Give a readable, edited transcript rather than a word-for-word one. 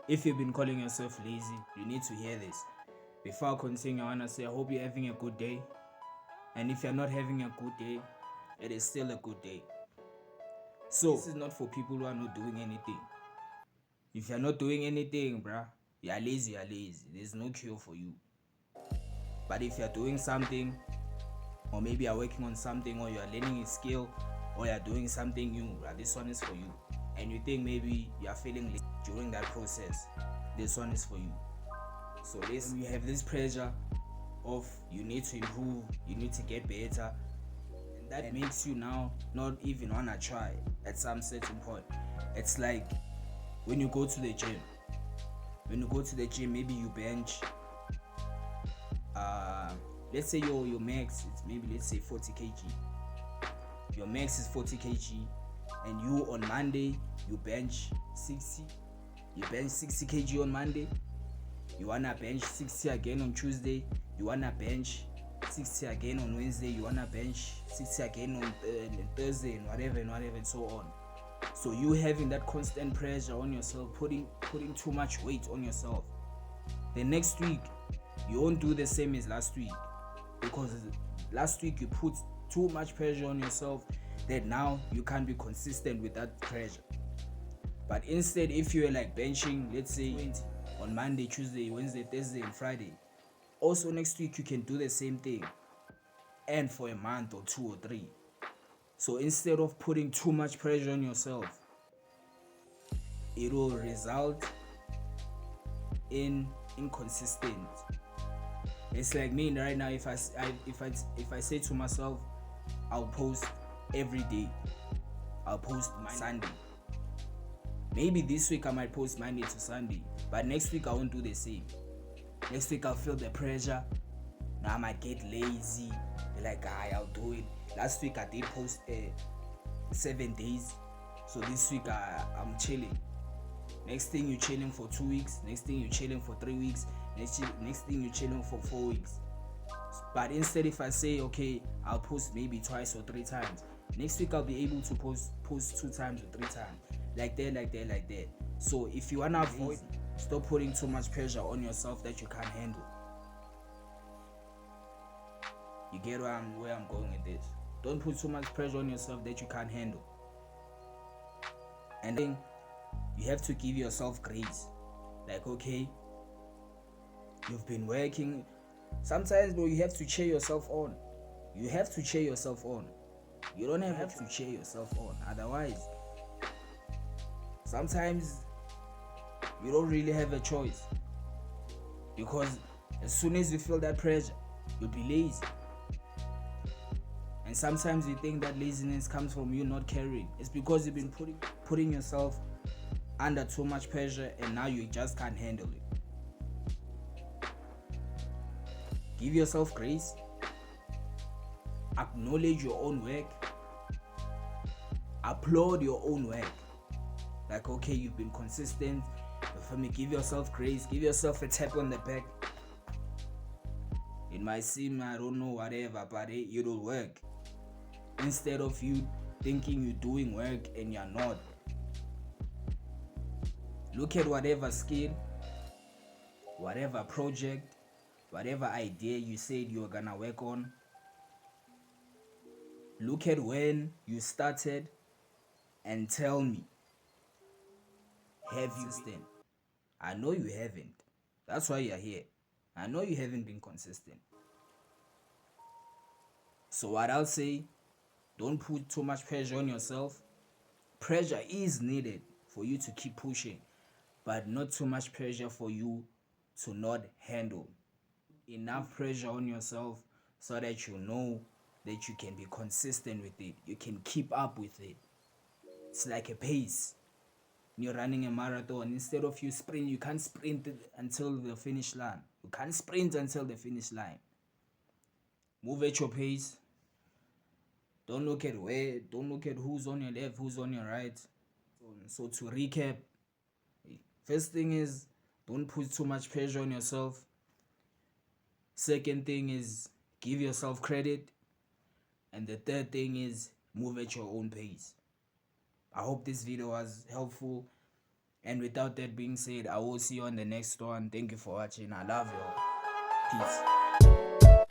If you've been calling yourself lazy, you need to hear this. Before I continue, I want to say I hope you're having a good day. And if you're not having a good day, it is still a good day. So, this is not for people who are not doing anything. If you're not doing anything, bruh, you're lazy, you're lazy. There's no cure for you. But if you're doing something, or maybe you're working on something, or you're learning a skill, or you're doing something new, bruh, this one is for you. And you think maybe you're feeling lazy during that process, this one is for you. So you have this pressure of you need to improve, you need to get better, and that makes you now not even wanna try at some certain point. It's like when you go to the gym. When you go to the gym, maybe you bench. Let's say your max is maybe, let's say, 40 kg. Your max is 40 kg, and you on Monday you bench 60. You bench 60 kg on Monday. You wanna bench 60 again on Tuesday. You wanna bench 60 again on Wednesday. You wanna bench 60 again on Thursday, and whatever and so on. So you having that constant pressure on yourself, putting too much weight on yourself. The next week you won't do the same as last week, because last week you put too much pressure on yourself that now you can't be consistent with that pressure. But instead, if you're like benching, let's say 20 on Monday, Tuesday, Wednesday, Thursday, and Friday, also next week you can do the same thing, and for a month or 2 or 3. So instead of putting too much pressure on yourself, it will result in inconsistent. It's like me right now. If I say to myself, I'll post every day, I'll post Sunday. Maybe this week I might post Monday to Sunday, but next week I won't do the same. Next week I'll feel the pressure. Now I might get lazy. Be like, I'll do it. Last week I did post 7 days, so this week I'm chilling. Next thing you're chilling for 2 weeks. Next thing you're chilling for 3 weeks. Next thing you're chilling for 4 weeks. But instead, if I say, okay, I'll post maybe twice or 3 times, next week I'll be able to post 2 times or 3 times, like that. So if you wanna avoid, stop putting too much pressure on yourself that you can't handle. You get where I'm going with this. Don't put too much pressure on yourself that you can't handle. And then you have to give yourself grace. Like, okay, you've been working. Sometimes, bro, you have to cheer yourself on. You have to cheer yourself on. You don't have to cheer yourself on. Otherwise, sometimes you don't really have a choice. Because as soon as you feel that pressure, you'll be lazy. And sometimes you think that laziness comes from you not caring. It's because you've been putting yourself under too much pressure, and now you just can't handle it. Give yourself grace. Acknowledge your own work. Applaud your own work. Like, okay, you've been consistent. For me, give yourself grace. Give yourself a tap on the back. It might seem, I don't know, whatever, but it'll work. Instead of you thinking you're doing work and you're not. Look at whatever skill, whatever project, whatever idea you said you were gonna work on. Look at when you started and tell me, have you been? I know you haven't. That's why you're here. I know you haven't been consistent. So what I'll say, don't put too much pressure on yourself. Pressure is needed for you to keep pushing, but not too much pressure for you to not handle. Enough pressure on yourself so that you know that you can be consistent with it. You can keep up with it. It's like a pace. When you're running a marathon, instead of you sprint, you can't sprint until the finish line. You can't sprint until the finish line. Move at your pace. Don't look at who's on your left, who's on your right. So to recap, first thing is, don't put too much pressure on yourself. Second thing is, give yourself credit. And the third thing is, move at your own pace. I hope this video was helpful. And without that being said, I will see you on the next one. Thank you for watching. I love you all. Peace.